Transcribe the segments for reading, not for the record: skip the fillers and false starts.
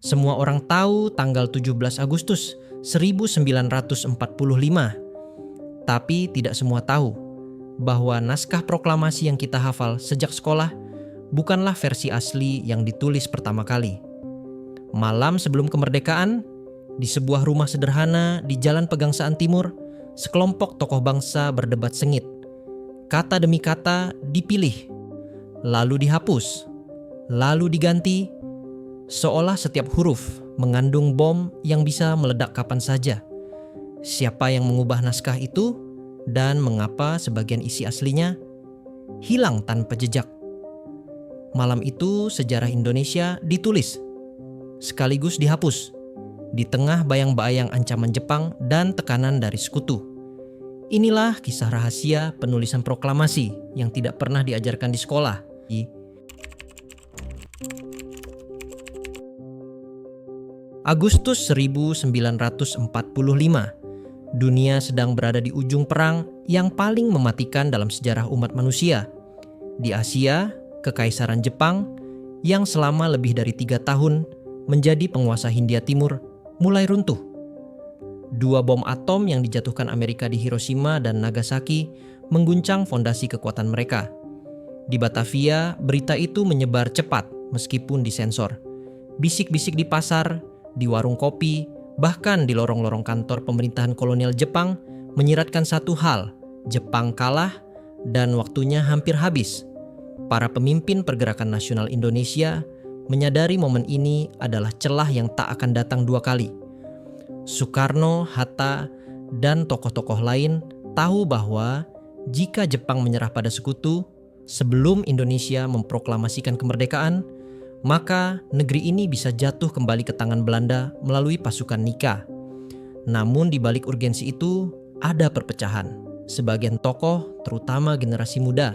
Semua orang tahu tanggal 17 Agustus 1945. Tapi tidak semua tahu bahwa naskah proklamasi yang kita hafal sejak sekolah bukanlah versi asli yang ditulis pertama kali. Malam sebelum kemerdekaan, di sebuah rumah sederhana di Jalan Pegangsaan Timur, sekelompok tokoh bangsa berdebat sengit. Kata demi kata dipilih, lalu dihapus, lalu diganti, seolah setiap huruf mengandung bom yang bisa meledak kapan saja. Siapa yang mengubah naskah itu dan mengapa sebagian isi aslinya hilang tanpa jejak? Malam itu sejarah Indonesia ditulis, sekaligus dihapus, di tengah bayang-bayang ancaman Jepang dan tekanan dari sekutu. Inilah kisah rahasia penulisan proklamasi yang tidak pernah diajarkan di sekolah. Agustus 1945, dunia sedang berada di ujung perang yang paling mematikan dalam sejarah umat manusia. Di Asia, Kekaisaran Jepang yang selama lebih dari 3 tahun menjadi penguasa Hindia Timur mulai runtuh. 2 bom atom yang dijatuhkan Amerika di Hiroshima dan Nagasaki mengguncang fondasi kekuatan mereka. Di Batavia, berita itu menyebar cepat meskipun disensor. Bisik-bisik di pasar, di warung kopi, bahkan di lorong-lorong kantor pemerintahan kolonial Jepang menyiratkan satu hal: Jepang kalah dan waktunya hampir habis. Para pemimpin pergerakan nasional Indonesia menyadari momen ini adalah celah yang tak akan datang 2 kali. Soekarno, Hatta, dan tokoh-tokoh lain tahu bahwa jika Jepang menyerah pada sekutu sebelum Indonesia memproklamasikan kemerdekaan, maka negeri ini bisa jatuh kembali ke tangan Belanda melalui pasukan Nika. Namun di balik urgensi itu ada perpecahan. Sebagian tokoh, terutama generasi muda,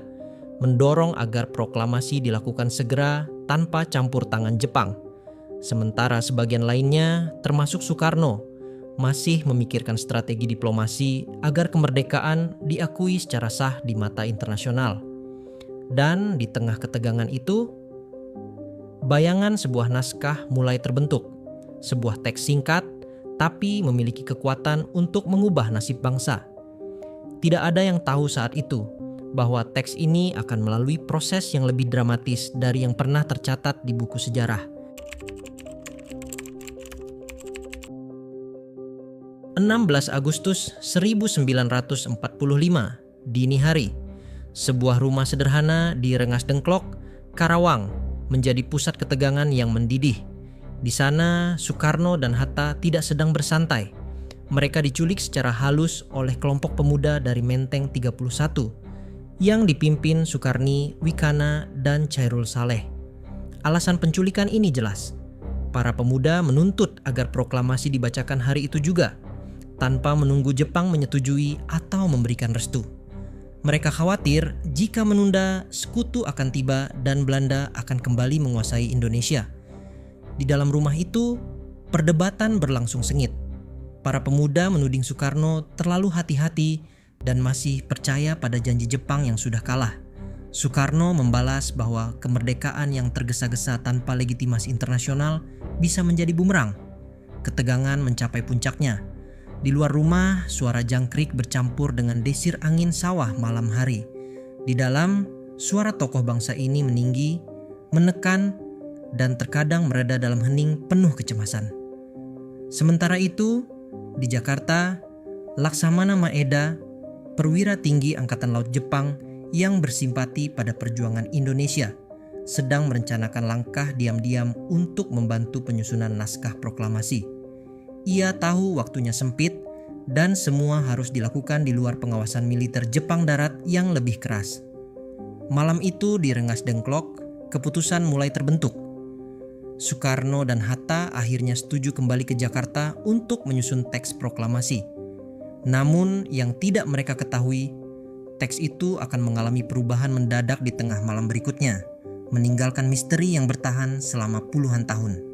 mendorong agar proklamasi dilakukan segera tanpa campur tangan Jepang. Sementara sebagian lainnya, termasuk Soekarno, masih memikirkan strategi diplomasi agar kemerdekaan diakui secara sah di mata internasional. Dan di tengah ketegangan itu, bayangan sebuah naskah mulai terbentuk. Sebuah teks singkat, tapi memiliki kekuatan untuk mengubah nasib bangsa. Tidak ada yang tahu saat itu bahwa teks ini akan melalui proses yang lebih dramatis dari yang pernah tercatat di buku sejarah. 16 Agustus 1945, dini hari, sebuah rumah sederhana di Rengas Dengklok, Karawang, menjadi pusat ketegangan yang mendidih. Di sana, Soekarno dan Hatta tidak sedang bersantai. Mereka diculik secara halus oleh kelompok pemuda dari Menteng 31 yang dipimpin Sukarni, Wikana, dan Chairul Saleh. Alasan penculikan ini jelas. Para pemuda menuntut agar proklamasi dibacakan hari itu juga, tanpa menunggu Jepang menyetujui atau memberikan restu. Mereka khawatir jika menunda, sekutu akan tiba dan Belanda akan kembali menguasai Indonesia. Di dalam rumah itu, perdebatan berlangsung sengit. Para pemuda menuding Soekarno terlalu hati-hati dan masih percaya pada janji Jepang yang sudah kalah. Soekarno membalas bahwa kemerdekaan yang tergesa-gesa tanpa legitimasi internasional bisa menjadi bumerang. Ketegangan mencapai puncaknya. Di luar rumah, suara jangkrik bercampur dengan desir angin sawah malam hari. Di dalam, suara tokoh bangsa ini meninggi, menekan, dan terkadang mereda dalam hening penuh kecemasan. Sementara itu, di Jakarta, Laksamana Maeda, perwira tinggi Angkatan Laut Jepang yang bersimpati pada perjuangan Indonesia, sedang merencanakan langkah diam-diam untuk membantu penyusunan naskah proklamasi. Ia tahu waktunya sempit dan semua harus dilakukan di luar pengawasan militer Jepang darat yang lebih keras. Malam itu di Rengas Dengklok, keputusan mulai terbentuk. Soekarno dan Hatta akhirnya setuju kembali ke Jakarta untuk menyusun teks proklamasi. Namun yang tidak mereka ketahui, teks itu akan mengalami perubahan mendadak di tengah malam berikutnya, meninggalkan misteri yang bertahan selama puluhan tahun.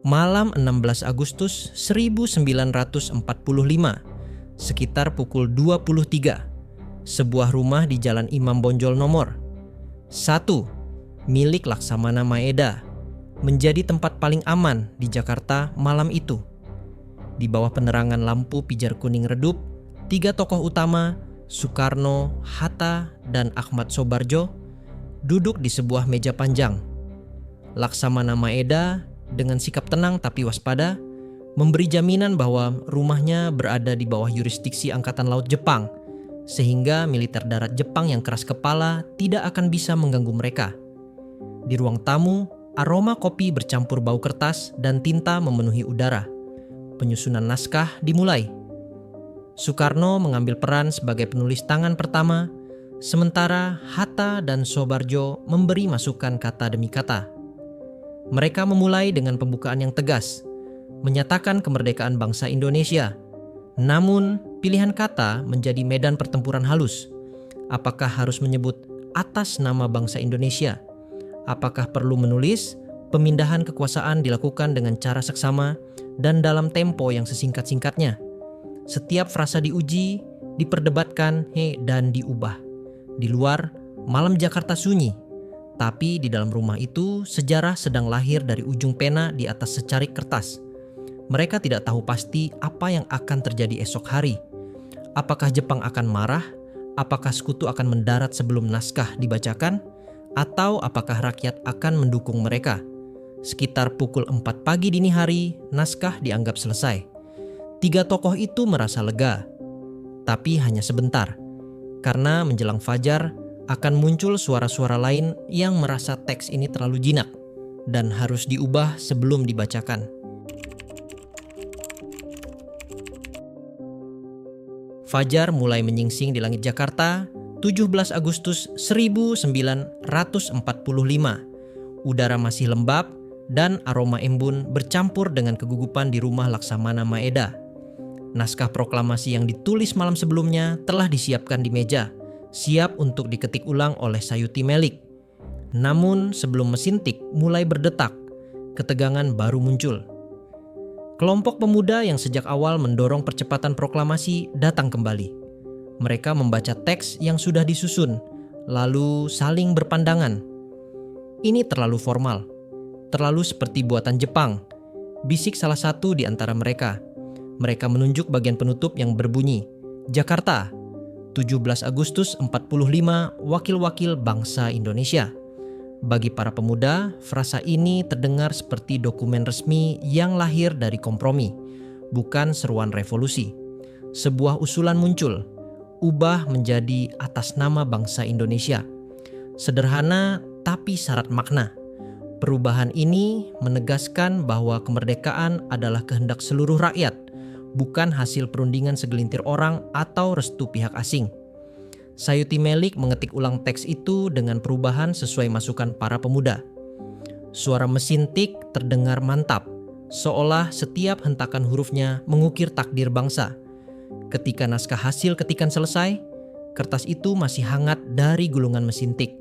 Malam 16 Agustus 1945, sekitar pukul 23, sebuah rumah di Jalan Imam Bonjol nomor 1, milik Laksamana Maeda, menjadi tempat paling aman di Jakarta malam itu. Di bawah penerangan lampu pijar kuning redup, 3 tokoh utama, Soekarno, Hatta, dan Ahmad Soebardjo, duduk di sebuah meja panjang. Laksamana Maeda dengan sikap tenang tapi waspada memberi jaminan bahwa rumahnya berada di bawah yurisdiksi Angkatan Laut Jepang, sehingga militer darat Jepang yang keras kepala tidak akan bisa mengganggu mereka. Di ruang tamu, aroma kopi bercampur bau kertas dan tinta memenuhi udara. Penyusunan naskah dimulai. Soekarno mengambil peran sebagai penulis tangan pertama, sementara Hatta dan Soebardjo memberi masukan kata demi kata. Mereka memulai dengan pembukaan yang tegas, menyatakan kemerdekaan bangsa Indonesia. Namun, pilihan kata menjadi medan pertempuran halus. Apakah harus menyebut atas nama bangsa Indonesia? Apakah perlu menulis pemindahan kekuasaan dilakukan dengan cara seksama dan dalam tempo yang sesingkat-singkatnya? Setiap frasa diuji, diperdebatkan, dan diubah. Di luar, malam Jakarta sunyi. Tapi di dalam rumah itu, sejarah sedang lahir dari ujung pena di atas secarik kertas. Mereka tidak tahu pasti apa yang akan terjadi esok hari. Apakah Jepang akan marah? Apakah sekutu akan mendarat sebelum naskah dibacakan? Atau apakah rakyat akan mendukung mereka? Sekitar pukul 4 pagi dini hari, naskah dianggap selesai. 3 tokoh itu merasa lega. Tapi hanya sebentar. Karena menjelang fajar, akan muncul suara-suara lain yang merasa teks ini terlalu jinak dan harus diubah sebelum dibacakan. Fajar mulai menyingsing di langit Jakarta, 17 Agustus 1945. Udara masih lembab dan aroma embun bercampur dengan kegugupan di rumah Laksamana Maeda. Naskah proklamasi yang ditulis malam sebelumnya telah disiapkan di meja, siap untuk diketik ulang oleh Sayuti Melik. Namun sebelum mesin tik mulai berdetak, ketegangan baru muncul. Kelompok pemuda yang sejak awal mendorong percepatan proklamasi datang kembali. Mereka membaca teks yang sudah disusun, lalu saling berpandangan. Ini terlalu formal, terlalu seperti buatan Jepang, bisik salah satu di antara mereka. Mereka menunjuk bagian penutup yang berbunyi, Jakarta, 17 Agustus 45, wakil-wakil bangsa Indonesia. Bagi para pemuda, frasa ini terdengar seperti dokumen resmi yang lahir dari kompromi, bukan seruan revolusi. Sebuah usulan muncul, ubah menjadi atas nama bangsa Indonesia. Sederhana tapi syarat makna. Perubahan ini menegaskan bahwa kemerdekaan adalah kehendak seluruh rakyat, bukan hasil perundingan segelintir orang atau restu pihak asing. Sayuti Melik mengetik ulang teks itu dengan perubahan sesuai masukan para pemuda. Suara mesin tik terdengar mantap, seolah setiap hentakan hurufnya mengukir takdir bangsa. Ketika naskah hasil ketikan selesai, kertas itu masih hangat dari gulungan mesin tik.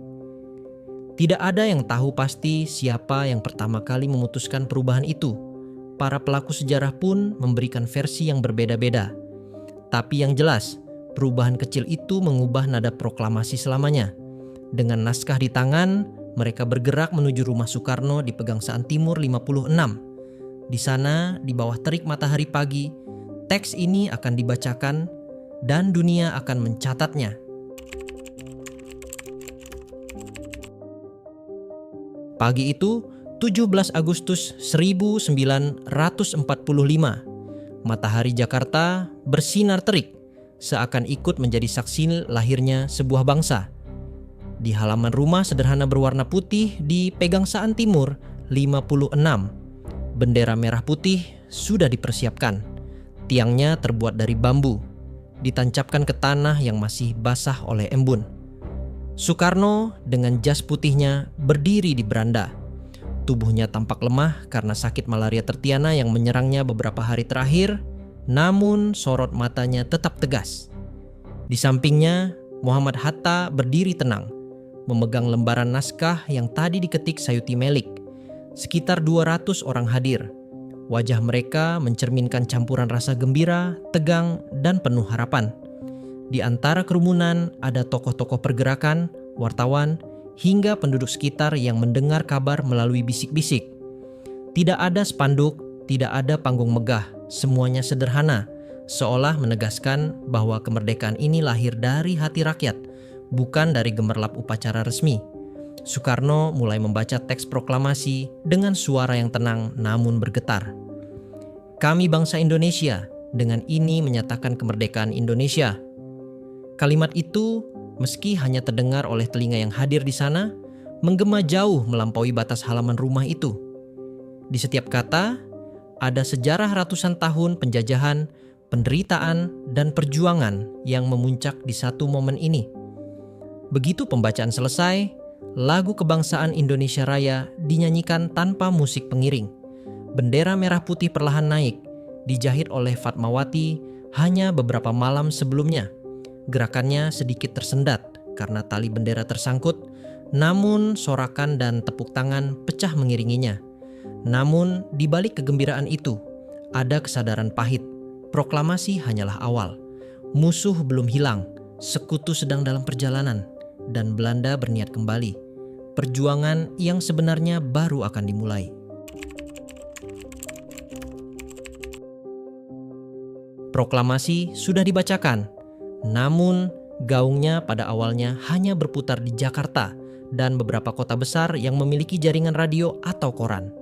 Tidak ada yang tahu pasti siapa yang pertama kali memutuskan perubahan itu. Para pelaku sejarah pun memberikan versi yang berbeda-beda. Tapi yang jelas, perubahan kecil itu mengubah nada proklamasi selamanya. Dengan naskah di tangan, mereka bergerak menuju rumah Soekarno di Pegangsaan Timur 56. Di sana, di bawah terik matahari pagi, teks ini akan dibacakan dan dunia akan mencatatnya. Pagi itu, 17 Agustus 1945, matahari Jakarta bersinar terik, seakan ikut menjadi saksi lahirnya sebuah bangsa. Di halaman rumah sederhana berwarna putih di Pegangsaan Timur 56, bendera merah putih sudah dipersiapkan. Tiangnya terbuat dari bambu, ditancapkan ke tanah yang masih basah oleh embun. Soekarno dengan jas putihnya berdiri di beranda. Tubuhnya tampak lemah karena sakit malaria tertiana yang menyerangnya beberapa hari terakhir, namun sorot matanya tetap tegas. Di sampingnya, Muhammad Hatta berdiri tenang, memegang lembaran naskah yang tadi diketik Sayuti Melik. Sekitar 200 orang hadir. Wajah mereka mencerminkan campuran rasa gembira, tegang, dan penuh harapan. Di antara kerumunan ada tokoh-tokoh pergerakan, wartawan, hingga penduduk sekitar yang mendengar kabar melalui bisik-bisik. Tidak ada spanduk, tidak ada panggung megah, semuanya sederhana, seolah menegaskan bahwa kemerdekaan ini lahir dari hati rakyat, bukan dari gemerlap upacara resmi. Soekarno mulai membaca teks proklamasi dengan suara yang tenang namun bergetar. Kami bangsa Indonesia, dengan ini menyatakan kemerdekaan Indonesia. Kalimat itu, meski hanya terdengar oleh telinga yang hadir di sana, menggema jauh melampaui batas halaman rumah itu. Di setiap kata, ada sejarah ratusan tahun penjajahan, penderitaan, dan perjuangan yang memuncak di satu momen ini. Begitu pembacaan selesai, lagu kebangsaan Indonesia Raya dinyanyikan tanpa musik pengiring. Bendera merah putih perlahan naik, dijahit oleh Fatmawati hanya beberapa malam sebelumnya. Gerakannya sedikit tersendat karena tali bendera tersangkut, namun sorakan dan tepuk tangan pecah mengiringinya. Namun di balik kegembiraan itu, ada kesadaran pahit. Proklamasi hanyalah awal. Musuh belum hilang, sekutu sedang dalam perjalanan, dan Belanda berniat kembali. Perjuangan yang sebenarnya baru akan dimulai. Proklamasi sudah dibacakan, namun gaungnya pada awalnya hanya berputar di Jakarta dan beberapa kota besar yang memiliki jaringan radio atau koran.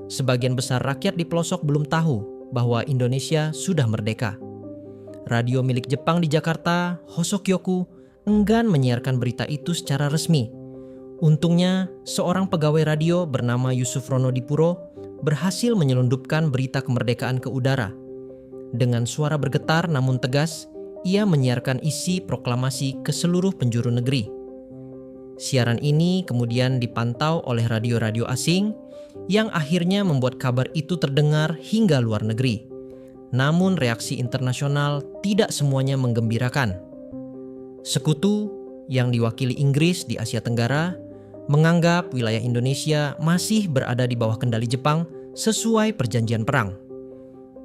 Sebagian besar rakyat di pelosok belum tahu bahwa Indonesia sudah merdeka. Radio milik Jepang di Jakarta, Hosokyoku, enggan menyiarkan berita itu secara resmi. Untungnya, seorang pegawai radio bernama Yusuf Ronodipuro berhasil menyelundupkan berita kemerdekaan ke udara. Dengan suara bergetar namun tegas, ia menyiarkan isi proklamasi ke seluruh penjuru negeri. Siaran ini kemudian dipantau oleh radio-radio asing yang akhirnya membuat kabar itu terdengar hingga luar negeri. Namun reaksi internasional tidak semuanya menggembirakan. Sekutu yang diwakili Inggris di Asia Tenggara menganggap wilayah Indonesia masih berada di bawah kendali Jepang sesuai perjanjian perang.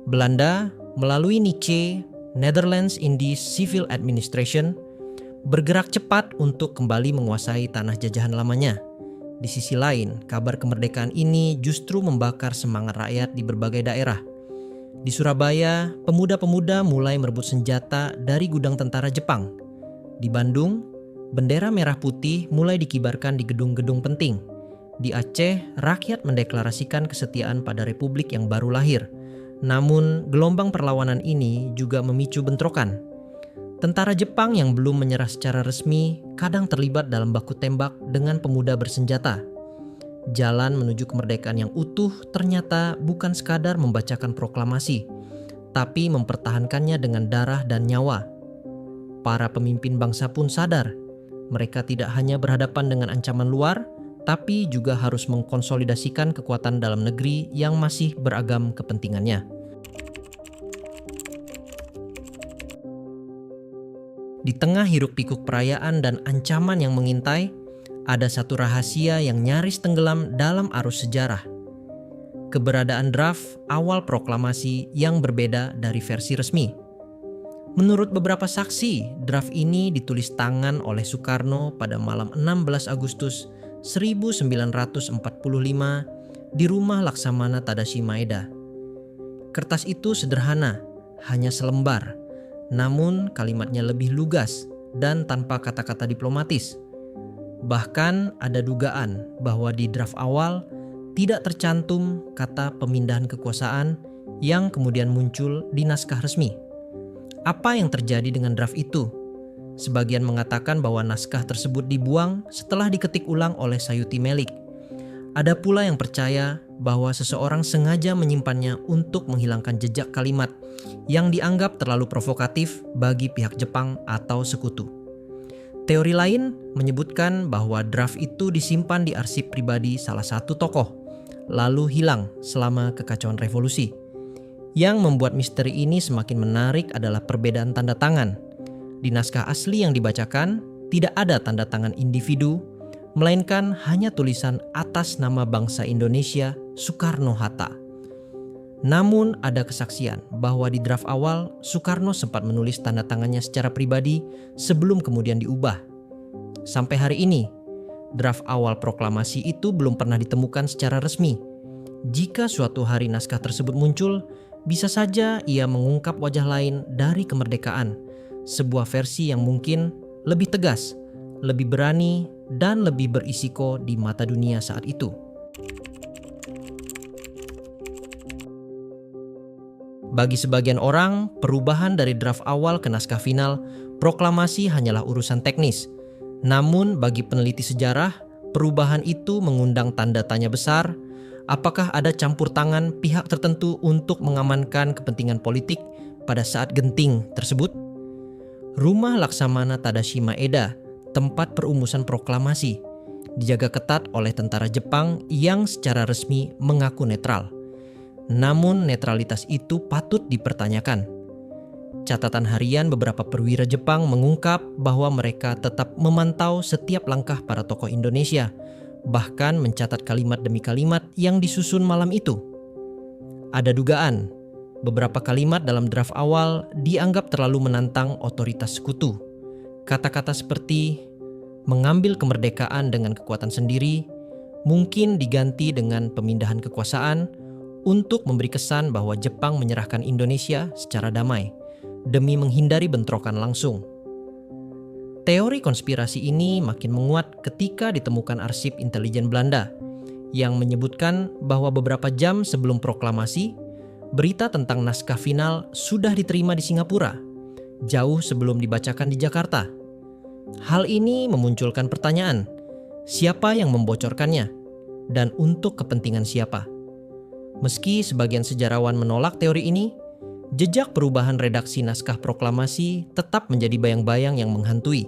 Belanda melalui NICE, Netherlands Indies Civil Administration, bergerak cepat untuk kembali menguasai tanah jajahan lamanya. Di sisi lain, kabar kemerdekaan ini justru membakar semangat rakyat di berbagai daerah. Di Surabaya, pemuda-pemuda mulai merebut senjata dari gudang tentara Jepang. Di Bandung, bendera merah putih mulai dikibarkan di gedung-gedung penting. Di Aceh, rakyat mendeklarasikan kesetiaan pada republik yang baru lahir. Namun, gelombang perlawanan ini juga memicu bentrokan. Tentara Jepang yang belum menyerah secara resmi kadang terlibat dalam baku tembak dengan pemuda bersenjata. Jalan menuju kemerdekaan yang utuh ternyata bukan sekadar membacakan proklamasi, tapi mempertahankannya dengan darah dan nyawa. Para pemimpin bangsa pun sadar, mereka tidak hanya berhadapan dengan ancaman luar, tapi juga harus mengkonsolidasikan kekuatan dalam negeri yang masih beragam kepentingannya. Di tengah hiruk-pikuk perayaan dan ancaman yang mengintai, ada satu rahasia yang nyaris tenggelam dalam arus sejarah. Keberadaan draft awal proklamasi yang berbeda dari versi resmi. Menurut beberapa saksi, draft ini ditulis tangan oleh Soekarno pada malam 16 Agustus 1945 di rumah Laksamana Tadashi Maeda. Kertas itu sederhana, hanya selembar, namun kalimatnya lebih lugas dan tanpa kata-kata diplomatis. Bahkan ada dugaan bahwa di draft awal tidak tercantum kata pemindahan kekuasaan yang kemudian muncul di naskah resmi. Apa yang terjadi dengan draft itu? Sebagian mengatakan bahwa naskah tersebut dibuang setelah diketik ulang oleh Sayuti Melik. Ada pula yang percaya bahwa seseorang sengaja menyimpannya untuk menghilangkan jejak kalimat yang dianggap terlalu provokatif bagi pihak Jepang atau sekutu. Teori lain menyebutkan bahwa draft itu disimpan di arsip pribadi salah satu tokoh, lalu hilang selama kekacauan revolusi. Yang membuat misteri ini semakin menarik adalah perbedaan tanda tangan. Di naskah asli yang dibacakan, tidak ada tanda tangan individu, melainkan hanya tulisan atas nama bangsa Indonesia Soekarno-Hatta. Namun ada kesaksian bahwa di draft awal, Soekarno sempat menulis tanda tangannya secara pribadi sebelum kemudian diubah. Sampai hari ini, draft awal proklamasi itu belum pernah ditemukan secara resmi. Jika suatu hari naskah tersebut muncul, bisa saja ia mengungkap wajah lain dari kemerdekaan, sebuah versi yang mungkin lebih tegas, lebih berani, dan lebih berisiko di mata dunia saat itu. Bagi sebagian orang, perubahan dari draft awal ke naskah final proklamasi hanyalah urusan teknis. Namun bagi peneliti sejarah, perubahan itu mengundang tanda tanya besar. Apakah ada campur tangan pihak tertentu untuk mengamankan kepentingan politik pada saat genting tersebut? Rumah Laksamana Tadashi Maeda, tempat perumusan proklamasi, dijaga ketat oleh tentara Jepang yang secara resmi mengaku netral. Namun netralitas itu patut dipertanyakan. Catatan harian beberapa perwira Jepang mengungkap bahwa mereka tetap memantau setiap langkah para tokoh Indonesia, bahkan mencatat kalimat demi kalimat yang disusun malam itu. Ada dugaan, beberapa kalimat dalam draft awal dianggap terlalu menantang otoritas sekutu. Kata-kata seperti mengambil kemerdekaan dengan kekuatan sendiri mungkin diganti dengan pemindahan kekuasaan untuk memberi kesan bahwa Jepang menyerahkan Indonesia secara damai demi menghindari bentrokan langsung. Teori konspirasi ini makin menguat ketika ditemukan arsip intelijen Belanda yang menyebutkan bahwa beberapa jam sebelum proklamasi, berita tentang naskah final sudah diterima di Singapura, jauh sebelum dibacakan di Jakarta. Hal ini memunculkan pertanyaan, siapa yang membocorkannya dan untuk kepentingan siapa? Meski sebagian sejarawan menolak teori ini, jejak perubahan redaksi naskah proklamasi tetap menjadi bayang-bayang yang menghantui.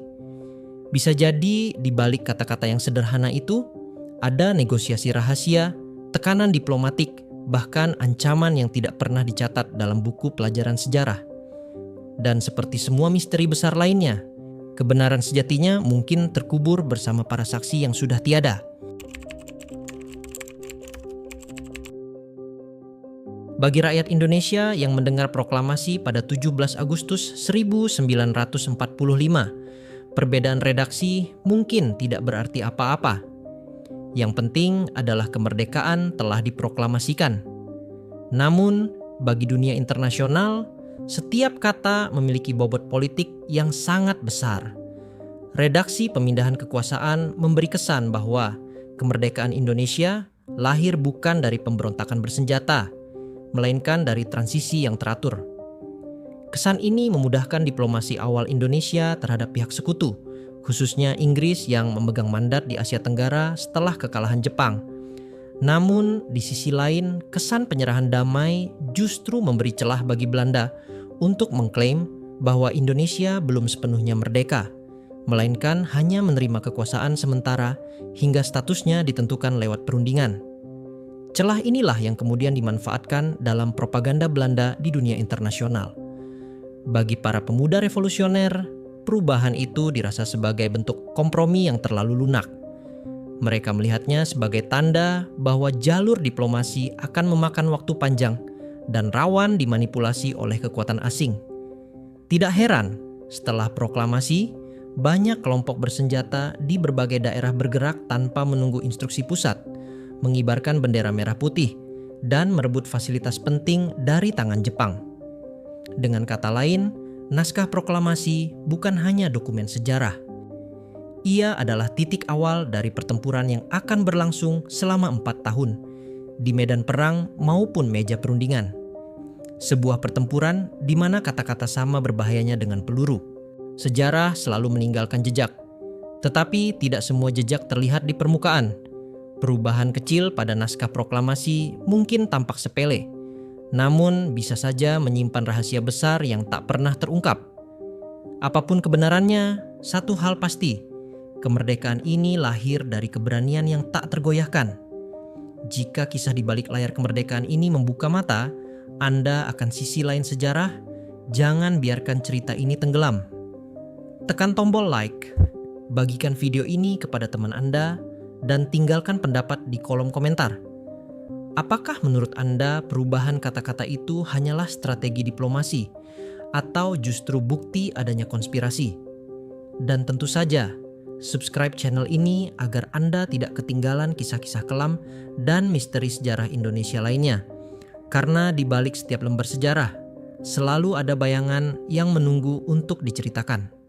Bisa jadi di balik kata-kata yang sederhana itu, ada negosiasi rahasia, tekanan diplomatik, bahkan ancaman yang tidak pernah dicatat dalam buku pelajaran sejarah. Dan seperti semua misteri besar lainnya, kebenaran sejatinya mungkin terkubur bersama para saksi yang sudah tiada. Bagi rakyat Indonesia yang mendengar proklamasi pada 17 Agustus 1945, perbedaan redaksi mungkin tidak berarti apa-apa. Yang penting adalah kemerdekaan telah diproklamasikan. Namun, bagi dunia internasional, setiap kata memiliki bobot politik yang sangat besar. Redaksi pemindahan kekuasaan memberi kesan bahwa kemerdekaan Indonesia lahir bukan dari pemberontakan bersenjata, melainkan dari transisi yang teratur. Kesan ini memudahkan diplomasi awal Indonesia terhadap pihak sekutu, khususnya Inggris yang memegang mandat di Asia Tenggara setelah kekalahan Jepang. Namun, di sisi lain, kesan penyerahan damai justru memberi celah bagi Belanda untuk mengklaim bahwa Indonesia belum sepenuhnya merdeka, melainkan hanya menerima kekuasaan sementara hingga statusnya ditentukan lewat perundingan. Celah inilah yang kemudian dimanfaatkan dalam propaganda Belanda di dunia internasional. Bagi para pemuda revolusioner, perubahan itu dirasa sebagai bentuk kompromi yang terlalu lunak. Mereka melihatnya sebagai tanda bahwa jalur diplomasi akan memakan waktu panjang dan rawan dimanipulasi oleh kekuatan asing. Tidak heran, setelah proklamasi, banyak kelompok bersenjata di berbagai daerah bergerak tanpa menunggu instruksi pusat, mengibarkan bendera merah putih, dan merebut fasilitas penting dari tangan Jepang. Dengan kata lain, naskah proklamasi bukan hanya dokumen sejarah. Ia adalah titik awal dari pertempuran yang akan berlangsung selama 4 tahun, di medan perang maupun meja perundingan. Sebuah pertempuran di mana kata-kata sama berbahayanya dengan peluru. Sejarah selalu meninggalkan jejak, tetapi tidak semua jejak terlihat di permukaan. Perubahan kecil pada naskah proklamasi mungkin tampak sepele, namun bisa saja menyimpan rahasia besar yang tak pernah terungkap. Apapun kebenarannya, satu hal pasti, kemerdekaan ini lahir dari keberanian yang tak tergoyahkan. Jika kisah di balik layar kemerdekaan ini membuka mata Anda akan sisi lain sejarah, jangan biarkan cerita ini tenggelam. Tekan tombol like, bagikan video ini kepada teman Anda, dan tinggalkan pendapat di kolom komentar. Apakah menurut Anda perubahan kata-kata itu hanyalah strategi diplomasi atau justru bukti adanya konspirasi? Dan tentu saja, Subscribe channel ini agar Anda tidak ketinggalan kisah-kisah kelam dan misteri sejarah Indonesia lainnya. Karena di balik setiap lembar sejarah, selalu ada bayangan yang menunggu untuk diceritakan.